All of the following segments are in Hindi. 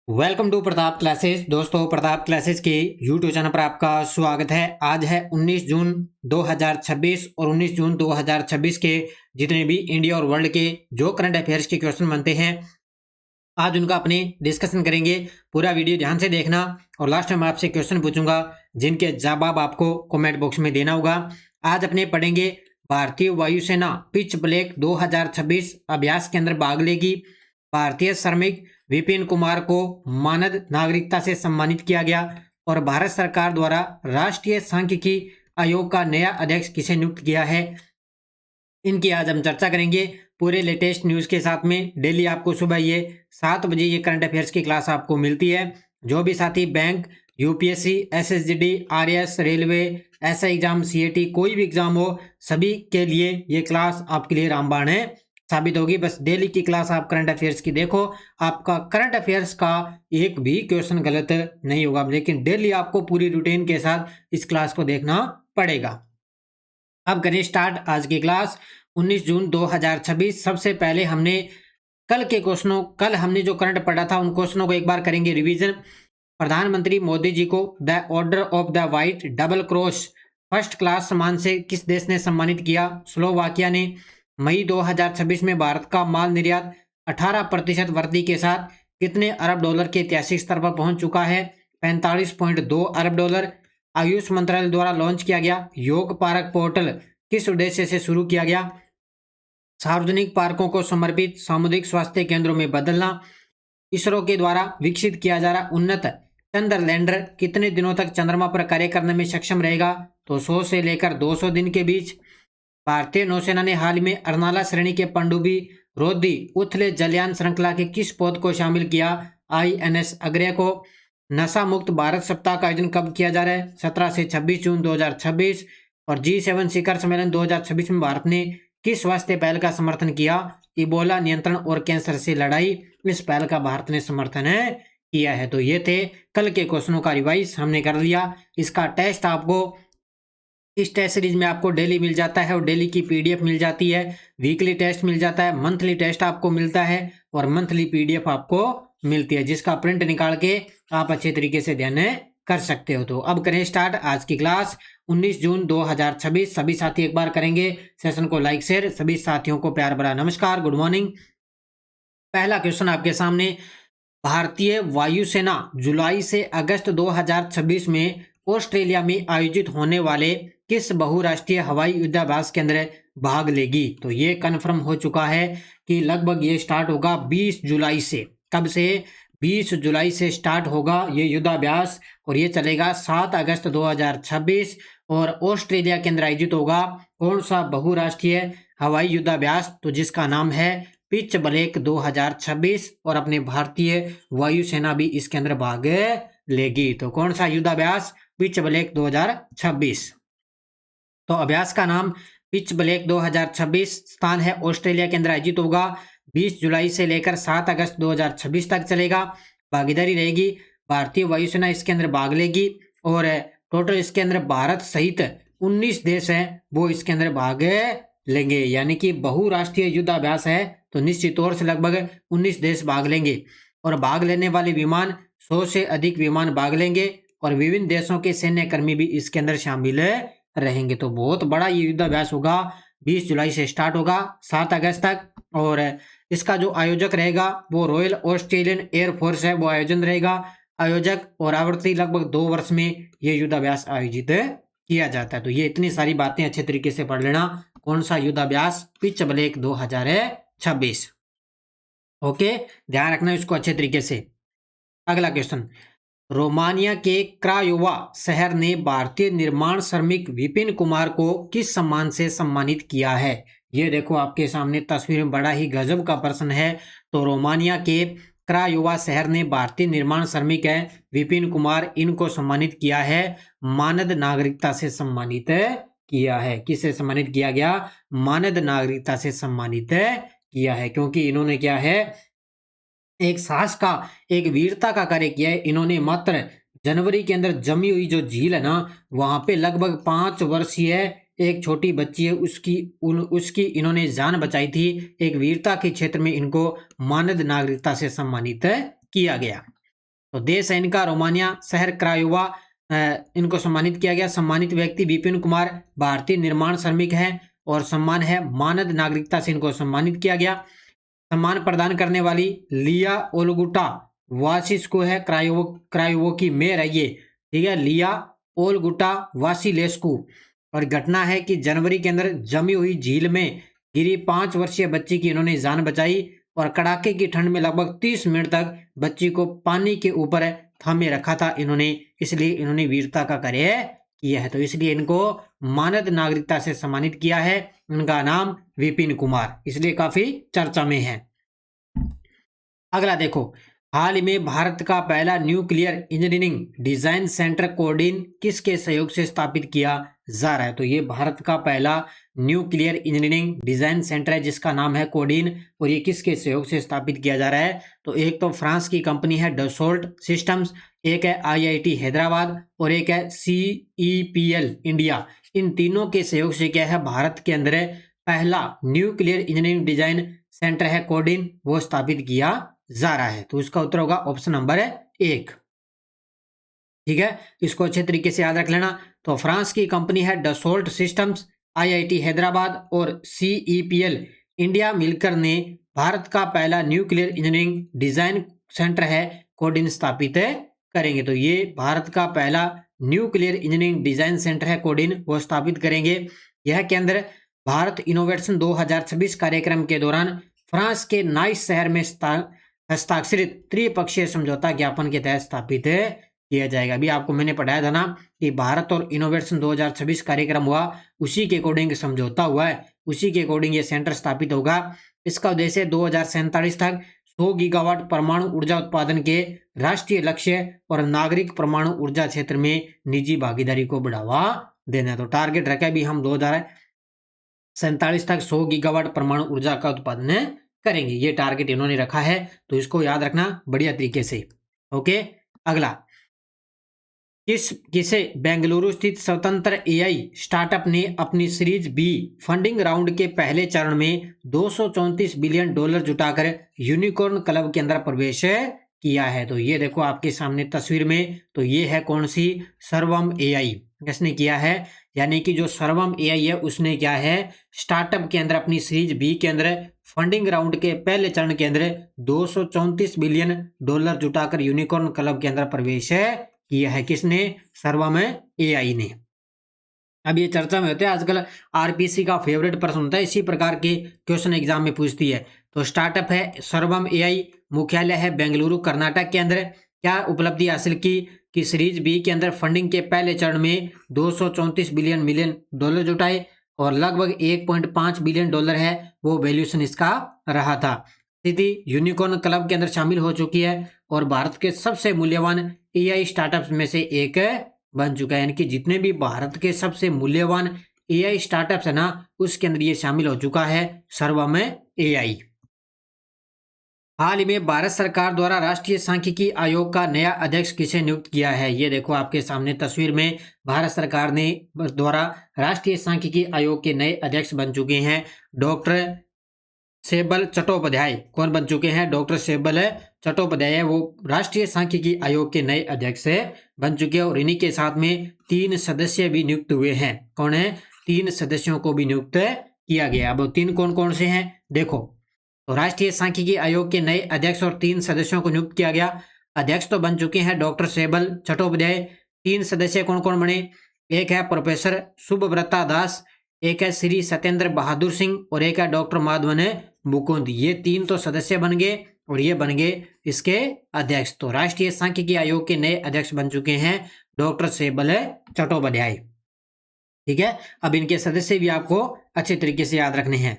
Welcome to Pratap classes. दोस्तों, प्रताप क्लासेस के यूट्यूब चैनल पर आपका स्वागत है। आज है 19 जून 2026 और 19 जून 2026 के जितने भी इंडिया और वर्ल्ड के जो करंट अफेयर्स के क्वेश्चन बनते हैं, आज उनका अपने डिस्कशन करेंगे। पूरा वीडियो ध्यान से देखना और लास्ट में मैं आपसे क्वेश्चन पूछूंगा जिनके जवाब आपको कमेंट बॉक्स में देना होगा। आज अपने पढ़ेंगे भारतीय वायुसेना पिच ब्लैक 2026 अभ्यास के अंदर भाग लेगी। भारतीय श्रमिक विपिन कुमार को मानद नागरिकता से सम्मानित किया गया और भारत सरकार द्वारा राष्ट्रीय सांख्यिकी आयोग का नया अध्यक्ष किसे नियुक्त किया है, इनकी आज हम चर्चा करेंगे पूरे लेटेस्ट न्यूज़ के साथ में। डेली आपको सुबह ये 7 बजे ये करंट अफेयर्स की क्लास आपको मिलती है। जो भी साथी bank, UPSC, SSGD, RAS, railway, ऐसा एग्जाम, सीएटी, कोई भी एग्जाम हो, सभी के लिए ये क्लास आपके लिए रामबाण है साबित होगी। बस डेली की क्लास आप करंट अफेयर्स की देखो, आपका करंट अफेयर्स का एक भी क्वेश्चन गलत नहीं होगा, लेकिन डेली आपको पूरी रूटीन के साथ इस क्लास को देखना पड़ेगा। अब करें स्टार्ट आज की क्लास। 19 जून 2026 सबसे पहले हमने कल हमने जो करंट पढ़ा था उन क्वेश्चनों को एक बार करेंगे रिवीजन। प्रधानमंत्री मोदी जी को the order of the white double cross first class सम्मान से किस देश ने सम्मानित किया? स्लोवाकिया ने। मई 2026 में भारत का माल निर्यात 18% वृद्धि के साथ कितने अरब डॉलर के ऐतिहासिक स्तर पर पहुंच चुका है? 45.2 अरब डॉलर। आयुष मंत्रालय द्वारा लॉन्च किया गया योग पार्क पोर्टल किस उद्देश्य से शुरू किया गया? सार्वजनिक पार्कों को समर्पित सामुदायिक स्वास्थ्य केंद्रों में बदलना। इसरो के द्वारा विकसित किया जा रहा उन्नत चंद्र लैंडर कितने दिनों तक चंद्रमा पर कार्य करने में सक्षम रहेगा? तो 100 से लेकर 200 दिन के बीच। भारतीय नौसेना ने हाल में अर्नाला श्रेणी के पनडुब्बी रोधी उथले जलयान श्रृंखला के किस पोत को शामिल किया? आईएनएस अग्रय को। नशा मुक्त भारत सप्ताह का आयोजन कब किया जा रहा है? 17 से 26 जून 2026। और G7 शिखर सम्मेलन 2026 में भारत ने किस स्वास्थ्य पहल का समर्थन किया? इबोला नियंत्रण और कैंसर से लड़ाई, इस पहल का भारत ने समर्थन किया है। तो ये थे कल के क्वेश्चनों का रिवाइज हमने कर लिया। इसका टेस्ट आपको इस टेस्ट सीरीज में आपको डेली मिल जाता है और डेली की पीडीएफ मिल जाती है। वीकली टेस्ट मिल जाता है, मंथली टेस्ट आपको मिलता है और मंथली पीडीएफ आपको मिलती है, जिसका प्रिंट निकाल के आप अच्छे तरीके से ध्यान कर सकते हो। तो अब करें स्टार्ट आज की क्लास। 19 जून 2026 सभी साथी एक बार करेंगे सेशन को लाइक शेयर। सभी साथियों को प्यार भरा नमस्कार, गुड मॉर्निंग। पहला क्वेश्चन आपके सामने, भारतीय वायुसेना जुलाई से अगस्त 2026 में ऑस्ट्रेलिया में आयोजित होने वाले किस बहुराष्ट्रीय हवाई युद्धाभ्यास के अंदर भाग लेगी? तो ये कन्फर्म हो चुका है कि लगभग ये स्टार्ट होगा 20 जुलाई से। कब से? 20 जुलाई से स्टार्ट होगा ये युद्धाभ्यास और ये चलेगा 7 अगस्त 2026 और ऑस्ट्रेलिया के अंदर आयोजित होगा कौन सा बहुराष्ट्रीय हवाई युद्धाभ्यास? तो जिसका नाम है पिच ब्लैक 2026 और अपने भारतीय वायुसेना भी इसके अंदर भाग लेगी। तो कौन सा युद्धाभ्यास? Pitch black 2026। तो अभ्यास का नाम पिच ब्लैक 2026, स्थान है ऑस्ट्रेलिया के अंदर आयोजित होगा। 20 जुलाई से लेकर 7 अगस्त 2026 तक चलेगा। भागीदारी रहेगी भारतीय वायुसेना इसके अंदर भाग लेगी और टोटल इसके अंदर भारत सहित 19 देश हैं वो इसके अंदर भाग लेंगे, यानी कि बहुराष्ट्रीय युद्धाभ्यास है तो निश्चित तौर से लगभग 19 देश भाग लेंगे और भाग लेने वाले विमान 100 से अधिक विमान भाग लेंगे और विभिन्न देशों के सैन्य कर्मी भी इसके अंदर शामिल रहेंगे। तो बहुत बड़ा ये युद्धाभ्यास होगा, 20 जुलाई से स्टार्ट होगा 7 अगस्त तक और इसका जो आयोजक रहेगा वो रॉयल ऑस्ट्रेलियन एयरफोर्स है, वो आयोजन रहेगा आयोजक और आवृत्ति लगभग 2 वर्ष में ये युद्धाभ्यास आयोजित किया जाता है। तो ये इतनी सारी बातें अच्छे तरीके से पढ़ लेना। कौन सा युद्धाभ्यास? Pitch black 2026। ओके, ध्यान रखना इसको अच्छे तरीके से। अगला क्वेश्चन, रोमानिया के क्रायोवा शहर ने भारतीय निर्माण श्रमिक विपिन कुमार को किस सम्मान से सम्मानित किया है? ये देखो आपके सामने तस्वीर में बड़ा ही गजब का प्रश्न है। तो रोमानिया के क्रायोवा शहर ने भारतीय निर्माण श्रमिक है विपिन कुमार, इनको सम्मानित किया है, मानद नागरिकता से सम्मानित किया है। किससे सम्मानित किया गया? मानद नागरिकता से सम्मानित किया है, क्योंकि इन्होंने क्या है एक साहस का, एक वीरता का कार्य किया है। इन्होंने मात्र जनवरी के अंदर जमी हुई जो झील है ना, वहां पे लगभग 5 वर्षीय एक छोटी बच्ची है उसकी इन्होंने जान बचाई थी। एक वीरता के क्षेत्र में इनको मानद नागरिकता से सम्मानित किया गया। तो देश है इनका रोमानिया, शहर क्रायोवा, इनको सम्मानित किया गया। सम्मानित व्यक्ति विपिन कुमार, भारतीय निर्माण श्रमिक हैं और सम्मान है मानद नागरिकता से इनको सम्मानित किया गया। सम्मान प्रदान करने वाली लिया ओलगुटा वासिस्को है, क्रायोवो की मेयर है ये, ठीक है, लिया ओलगुटा वासिलेस्कू। और घटना है कि जनवरी के अंदर जमी हुई झील में गिरी 5 वर्षीय बच्ची की इन्होंने जान बचाई और कड़ाके की ठंड में लगभग 30 मिनट तक बच्ची को पानी के ऊपर थामे रखा था इन्होंने, इसलिए इन्होंने वीरता का कार्य किया है। तो इसलिए इनको मानद नागरिकता से सम्मानित किया है। इनका नाम विपिन कुमार, इसलिए काफी चर्चा में है। अगला देखो, हाल ही में भारत का पहला nuclear engineering design centre codeine किसके सहयोग से स्थापित किया जा रहा है? तो ये भारत का पहला न्यूक्लियर इंजीनियरिंग डिजाइन सेंटर है जिसका नाम है कोडीन, और ये किसके सहयोग से स्थापित किया जा रहा है? तो एक तो फ्रांस की कंपनी है डसोल्ट सिस्टम्स, एक है IIT हैदराबाद और एक है CEPL इंडिया। इन तीनों के सहयोग से क्या है, भारत के अंदर पहला न्यूक्लियर इंजीनियरिंग डिजाइन सेंटर है कोडीन, वो स्थापित किया जा रहा है। तो इसका उत्तर होगा ऑप्शन नंबर 1। ठीक है, इसको अच्छे तरीके से याद रख लेना। तो फ्रांस की कंपनी है डसोल्ट सिस्टम्स, IIT हैदराबाद और CEPL इंडिया मिलकर ने भारत का पहला न्यूक्लियर इंजीनियरिंग डिजाइन सेंटर है कोडीन स्थापित करेंगे। तो ये भारत का पहला न्यूक्लियर इंजीनियरिंग डिजाइन सेंटर है कोडीन, वो स्थापित करेंगे। यह केंद्र भारत इनोवेशन 2026 कार्यक्रम के दौरान फ्रांस के नाइस शहर में हस्ताक्षरित त्रिपक्षीय समझौता ज्ञापन के तहत स्थापित किया जाएगा। अभी आपको मैंने पढ़ाया था ना कि भारत और इनोवेशन 2026 कार्यक्रम हुआ, उसी के अकॉर्डिंग समझौता हुआ है, उसी के अकॉर्डिंग ये सेंटर स्थापित होगा। इसका उद्देश्य 2047 तक 100 गीगावाट परमाणु ऊर्जा उत्पादन के राष्ट्रीय लक्ष्य और नागरिक परमाणु ऊर्जा क्षेत्र में निजी भागीदारी को बढ़ावा देना। तो टारगेट रखा भी हम 2047 तक 100 गीगावाट परमाणु ऊर्जा का उत्पादन करेंगे, ये टारगेट इन्होंने रखा है। तो इसको याद रखना बढ़िया तरीके से। ओके, अगला, किसे बेंगलुरु स्थित स्वतंत्र AI स्टार्टअप ने अपनी सीरीज B फंडिंग राउंड के पहले चरण में $234 बिलियन जुटाकर यूनिकॉर्न क्लब के अंदर प्रवेश किया है? तो ये देखो आपके सामने तस्वीर में, तो ये है कौन सी, सर्वम AI इसने किया है। यानी कि जो सर्वम AI है उसने क्या है, स्टार्टअप के अंदर अपनी सीरीज B के अंदर फंडिंग राउंड के पहले चरण के अंदर $234 बिलियन जुटाकर यूनिकॉर्न क्लब के अंदर प्रवेश किया है। किसने? सर्वम AI ने। अब ये चर्चा में होते हैं आजकल, RPC का फेवरेट प्रश्न होता है, इसी प्रकार के क्वेश्चन एग्जाम में पूछती है। तो स्टार्टअप है सर्वम AI, मुख्यालय है बेंगलुरु कर्नाटक के अंदर। क्या उपलब्धि हासिल की कि सीरीज B के अंदर फंडिंग के पहले चरण में $234 मिलियन जुटाए और लगभग $1.5 बिलियन है वो वैल्यूएशन इसका रहा था। स्थिति यूनिकॉर्न क्लब के अंदर शामिल हो चुकी है और भारत के सबसे मूल्यवान AI स्टार्टअप्स में से एक बन चुका है। यानी कि जितने भी भारत के सबसे मूल्यवान AI स्टार्टअप्स है ना, उसके अंदर ये शामिल हो चुका है सर्वम AI। हाल ही में भारत सरकार द्वारा राष्ट्रीय सांख्यिकी आयोग का नया अध्यक्ष किसे नियुक्त किया है? ये देखो आपके सामने तस्वीर में, भारत सरकार ने द्वारा राष्ट्रीय सांख्यिकी आयोग के नए अध्यक्ष बन चुके हैं डॉक्टर सेबल चट्टोपाध्याय। कौन बन चुके हैं? डॉक्टर सेबल चट्टोपाध्याय, वो राष्ट्रीय सांख्यिकी आयोग के नए अध्यक्ष बन चुके हैं और इन्हीं के साथ में 3 सदस्य भी नियुक्त हुए हैं। कौन है? 3 सदस्यों को भी नियुक्त किया गया। अब 3 कौन कौन से हैं देखो, तो राष्ट्रीय सांख्यिकी आयोग के नए अध्यक्ष और 3 सदस्यों को नियुक्त किया गया। अध्यक्ष तो बन चुके हैं डॉक्टर सेबल चट्टोपाध्याय। 3 सदस्य कौन कौन बने? एक है प्रोफेसर शुभव्रता दास, एक है श्री सत्येंद्र बहादुर सिंह और एक है डॉक्टर माधवन मुकुंद। ये 3 तो सदस्य बन गए और ये बन गए इसके अध्यक्ष। तो राष्ट्रीय सांख्यिकी आयोग के नए अध्यक्ष बन चुके हैं डॉक्टर सेबल चट्टोपाध्याय। ठीक है, अब इनके सदस्य भी आपको अच्छे तरीके से याद रखने हैं।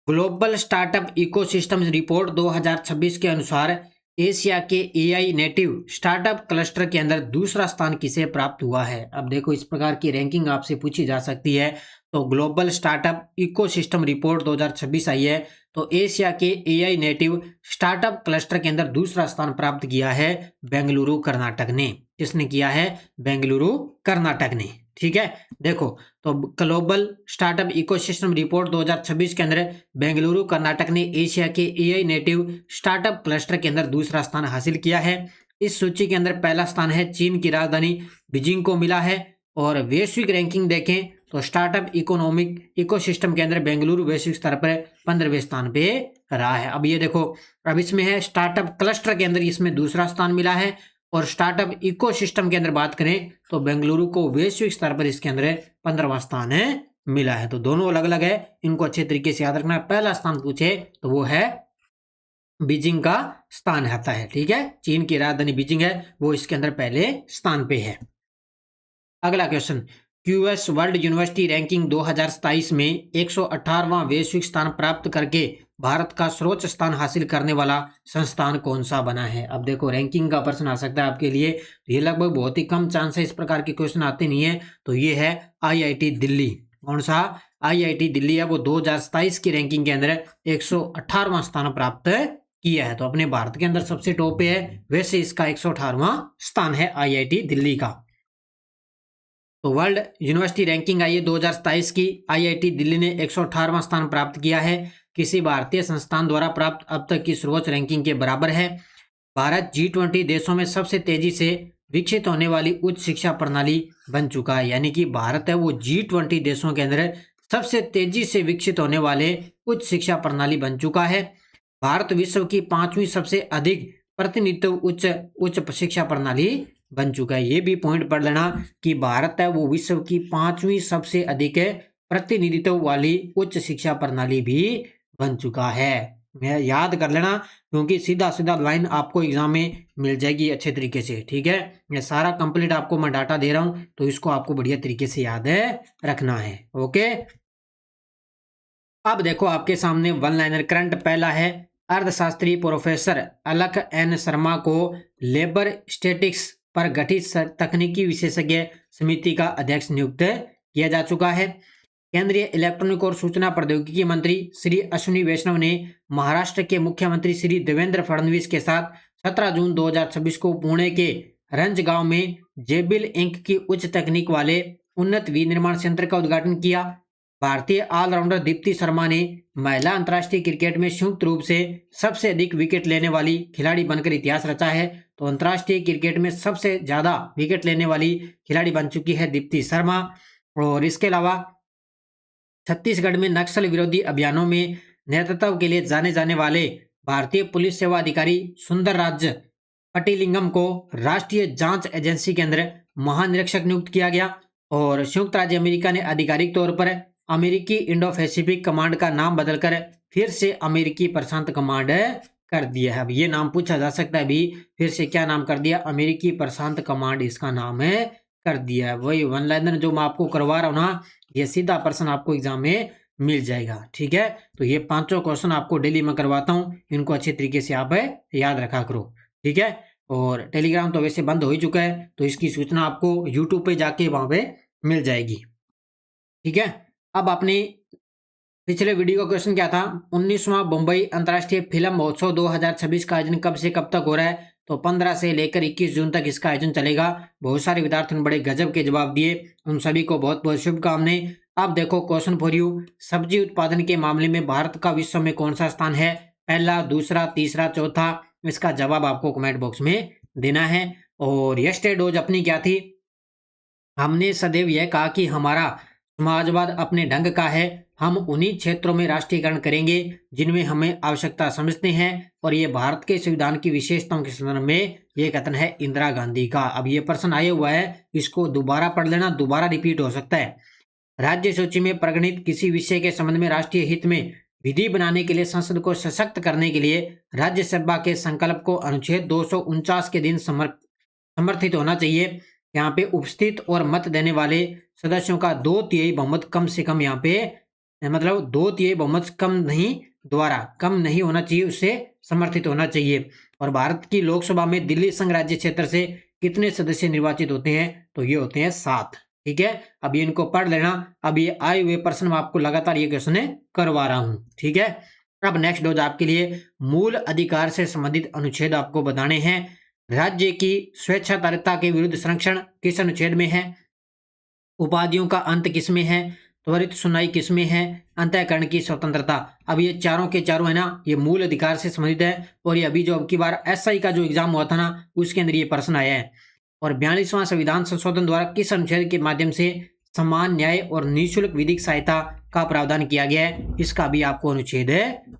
ग्लोबल स्टार्टअप इकोसिस्टम्स रिपोर्ट 2026 के अनुसार एशिया के AI नेटिव स्टार्टअप क्लस्टर के अंदर दूसरा स्थान किसे प्राप्त हुआ है? अब देखो, इस प्रकार की रैंकिंग आपसे पूछी जा सकती है। तो ग्लोबल स्टार्टअप इकोसिस्टम रिपोर्ट 2026 आई है, तो एशिया के AI नेटिव स्टार्टअप क्लस्टर के अंदर दूसरा स्थान प्राप्त किया है बेंगलुरु कर्नाटक ने। किसने किया है? बेंगलुरु कर्नाटक ने। ठीक है। देखो, तो ग्लोबल स्टार्टअप इकोसिस्टम रिपोर्ट 2026 के अंदर बेंगलुरु कर्नाटक ने एशिया के एआई नेटिव स्टार्टअप क्लस्टर के अंदर दूसरा स्थान हासिल किया है। इस सूची के अंदर पहला स्थान है चीन की राजधानी बीजिंग को मिला है। और वैश्विक रैंकिंग देखें तो स्टार्टअप इकोनॉमिक इकोसिस्टम के अंदर बेंगलुरु वैश्विक स्तर पर 15वें स्थान पे रहा है। अब ये देखो, अब इसमें है स्टार्टअप क्लस्टर के अंदर इसमें दूसरा स्थान मिला है, और स्टार्टअप इकोसिस्टम के अंदर बात करें तो बेंगलुरु को वैश्विक स्तर पर इसके अंदर 15वां स्थान है मिला है। तो दोनों अलग अलग है, इनको अच्छे तरीके से याद रखना। पहला स्थान पूछे तो वो है बीजिंग का स्थान आता है। ठीक है, चीन की राजधानी बीजिंग है, वो इसके अंदर पहले स्थान पे है। अगला question, QS world university ranking 2027 में 118वां वैश्विक स्थान प्राप्त करके भारत का सर्वोच्च स्थान हासिल करने वाला संस्थान कौन सा बना है। अब देखो, रैंकिंग का प्रश्न आ सकता है आपके लिए, ये लगभग बहुत ही कम चांस है, इस प्रकार के क्वेश्चन आते नहीं है। तो ये है आईआईटी दिल्ली। कौन सा? आईआईटी दिल्ली है, वो 2027 की रैंकिंग के अंदर 118वां स्थान प्राप्त किया है। तो अपने भारत के अंदर सबसे टॉप पे है, वैसे इसका 118वां स्थान है आईआईटी दिल्ली का। तो वर्ल्ड यूनिवर्सिटी रैंकिंग आई है 2027 की, आईआईटी दिल्ली ने 118वां स्थान प्राप्त किया है। किसी भारतीय संस्थान द्वारा प्राप्त अब तक की सर्वोच्च रैंकिंग के बराबर है। भारत G20 देशों में सबसे तेजी से विकसित होने वाली उच्च शिक्षा प्रणाली बन चुका है। यानी कि भारत है वो G20 देशों के अंदर सबसे तेजी से विकसित होने वाले उच्च शिक्षा प्रणाली बन चुका है। भारत विश्व की 5वीं सबसे अधिक प्रतिनिधित्व उच्च शिक्षा प्रणाली बन चुका है। ये भी पॉइंट पढ़ लेना कि भारत है वो विश्व की 5वीं सबसे अधिक प्रतिनिधित्व वाली उच्च शिक्षा प्रणाली भी बन चुका है। याद कर लेना, क्योंकि सीधा सीधा लाइन आपको एग्जाम में मिल जाएगी अच्छे तरीके से। ठीक है, ये सारा कंप्लीट आपको मैं डाटा दे रहा हूं, तो इसको आपको बढ़िया तरीके से याद रखना है। ओके, अब देखो आपके सामने वन लाइनर करंट पहला है, अर्थशास्त्री प्रोफेसर अलख एन शर्मा को लेबर स्टेटिक्स पर गठित तकनीकी विशेषज्ञ समिति का अध्यक्ष नियुक्त किया जा चुका है। केंद्रीय इलेक्ट्रॉनिक और सूचना प्रौद्योगिकी मंत्री श्री अश्विनी वैष्णव ने महाराष्ट्र के मुख्यमंत्री श्री देवेंद्र फडणवीस के साथ 17 जून 2026 को पुणे के रंजगांव में जेबिल इंक की उच्च तकनीक वाले उन्नत विनिर्माण संयंत्र का उद्घाटन किया। भारतीय ऑलराउंडर दीप्ति शर्मा ने महिला अंतर्राष्ट्रीय क्रिकेट में संयुक्त रूप से सबसे अधिक विकेट लेने वाली खिलाड़ी बनकर इतिहास रचा है। तो अंतर्राष्ट्रीय क्रिकेट में सबसे ज्यादा विकेट लेने वाली खिलाड़ी बन चुकी है दीप्ति शर्मा। और इसके अलावा छत्तीसगढ़ में नक्सल विरोधी अभियानों में नेतृत्व के लिए जाने जाने वाले भारतीय पुलिस सेवा अधिकारी सुंदरराज पटिलिंगम को राष्ट्रीय जांच एजेंसी के अंदर महानिरीक्षक नियुक्त किया गया। और संयुक्त राज्य अमेरिका ने आधिकारिक तौर पर अमेरिकी इंडो पैसिफिक कमांड का नाम बदलकर फिर से अमेरिकी प्रशांत कमांड कर दिया है। अब ये नाम पूछा जा सकता है, अभी फिर से क्या नाम कर दिया? अमेरिकी प्रशांत कमांड इसका नाम है कर दिया है। वही वन लाइनर जो मैं आपको करवा रहा हूँ ना, ये सीधा प्रश्न आपको एग्जाम में मिल जाएगा। ठीक है, तो ये 5 क्वेश्चन आपको डेली में करवाता हूँ, इनको अच्छे तरीके से आप याद रखा करो। ठीक है, और टेलीग्राम तो वैसे बंद हो ही चुका है, तो इसकी सूचना आपको यूट्यूब पे जाके वहां पे मिल जाएगी। ठीक है, अब आपने पिछले वीडियो का क्वेश्चन क्या था? 19वां मुंबई अंतर्राष्ट्रीय फिल्म महोत्सव 2026 का आयोजन कब से कब तक हो रहा है? तो 15 से लेकर 21 जून तक इसका आयोजन चलेगा। बहुत सारे विद्यार्थियों ने बड़े गजब के जवाब दिए, उन सभी को बहुत बहुत शुभकामनाएं। अब देखो क्वेश्चन फॉर यू, सब्जी उत्पादन के मामले में भारत का विश्व में कौन सा स्थान है? पहला, दूसरा, तीसरा, चौथा? इसका जवाब आपको कमेंट बॉक्स में देना है। और यस्टरडे डोज अपनी क्या थी? हमने सदैव यह कहा कि हमारा समाजवाद अपने ढंग का है, हम उन्हीं क्षेत्रों में राष्ट्रीयकरण करेंगे जिनमें हमें आवश्यकता समझते हैं। और ये भारत के संविधान की विशेषताओं के संदर्भ में ये कथन है इंदिरा गांधी का। अब ये प्रश्न आया हुआ है, इसको दोबारा पढ़ लेना, दोबारा रिपीट हो सकता है। राज्य सूची में परिगणित किसी विषय के संबंध में राष्ट्रीय हित में विधि बनाने के लिए संसद को सशक्त करने के लिए राज्यसभा के संकल्प को अनुच्छेद 249 के दिन समर्थित होना चाहिए। यहाँ पे उपस्थित और मत देने वाले सदस्यों का 2/3 बहुमत कम से कम, यहाँ पे मतलब 2/3 बहुमत कम नहीं होना चाहिए, उससे समर्थित होना चाहिए। और भारत की लोकसभा में दिल्ली संघ राज्य क्षेत्र से कितने सदस्य निर्वाचित होते हैं? तो ये होते हैं 7। ठीक है, अब ये इनको पढ़ लेना। अब ये आए हुए प्रश्न मैं आपको लगातार ये क्वेश्चन करवा रहा हूं। ठीक है, अब नेक्स्ट डोज आपके लिए मूल अधिकार से संबंधित अनुच्छेद आपको बताने हैं। राज्य की स्वेच्छाचारिता के विरुद्ध संरक्षण किस अनुच्छेद में है? उपाधियों का अंत किसमें है, त्वरित सुनवाई किसमें है, अंतःकरण की स्वतंत्रता। अब ये चारों के चारों है ना, ये मूल अधिकार से संबंधित है और ये अभी जो अब की बार एसआई का जो एग्जाम हुआ था ना, उसके अंदर ये प्रश्न आया है। और 42वां संविधान संशोधन द्वारा किस अनुच्छेद के माध्यम से समान न्याय और निःशुल्क विधिक सहायता का प्रावधान किया गया है, इसका भी आपको अनुच्छेद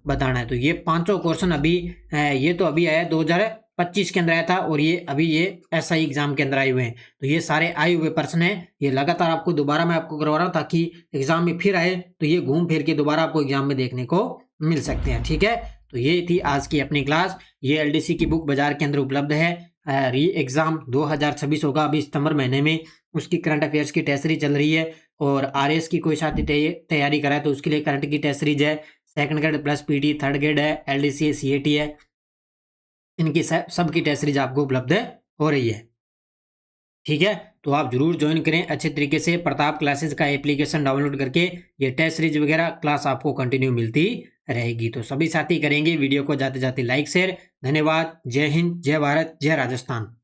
बताना है। तो ये पांचों क्वेश्चन अभी ये तो अभी आया 2025 के अंदर आया था और ये अभी ये एसआई एग्जाम के अंदर आए हुए हैं। तो ये सारे आए हुए प्रश्न हैं, ये लगातार आपको दोबारा मैं आपको करवा रहा हूँ ताकि एग्जाम में फिर आए तो ये घूम फिर के दोबारा आपको एग्जाम में देखने को मिल सकते हैं। ठीक है, तो ये थी आज की अपनी क्लास। ये एलडीसी की बुक बाजार के अंदर उपलब्ध है। री एग्जाम 2026 होगा अभी सितंबर महीने में, उसकी करंट अफेयर्स की टेस्ट सीरीज चल रही है। और आरएस की कोई साथी तैयारी कराए तो उसके लिए करंट की टेस्ट सीरीज है। Second grade plus PT, third grade है, एलडीसी है, सीएटी है, इनकी सबकी टेस्ट सीरीज आपको उपलब्ध हो रही है। ठीक है, तो आप जरूर ज्वाइन करें अच्छे तरीके से। प्रताप क्लासेस का एप्लीकेशन डाउनलोड करके ये टेस्ट सीरीज वगैरह क्लास आपको कंटिन्यू मिलती रहेगी। तो सभी साथी करेंगे वीडियो को जाते जाते लाइक शेयर। धन्यवाद। जय हिंद, जय भारत, जय राजस्थान।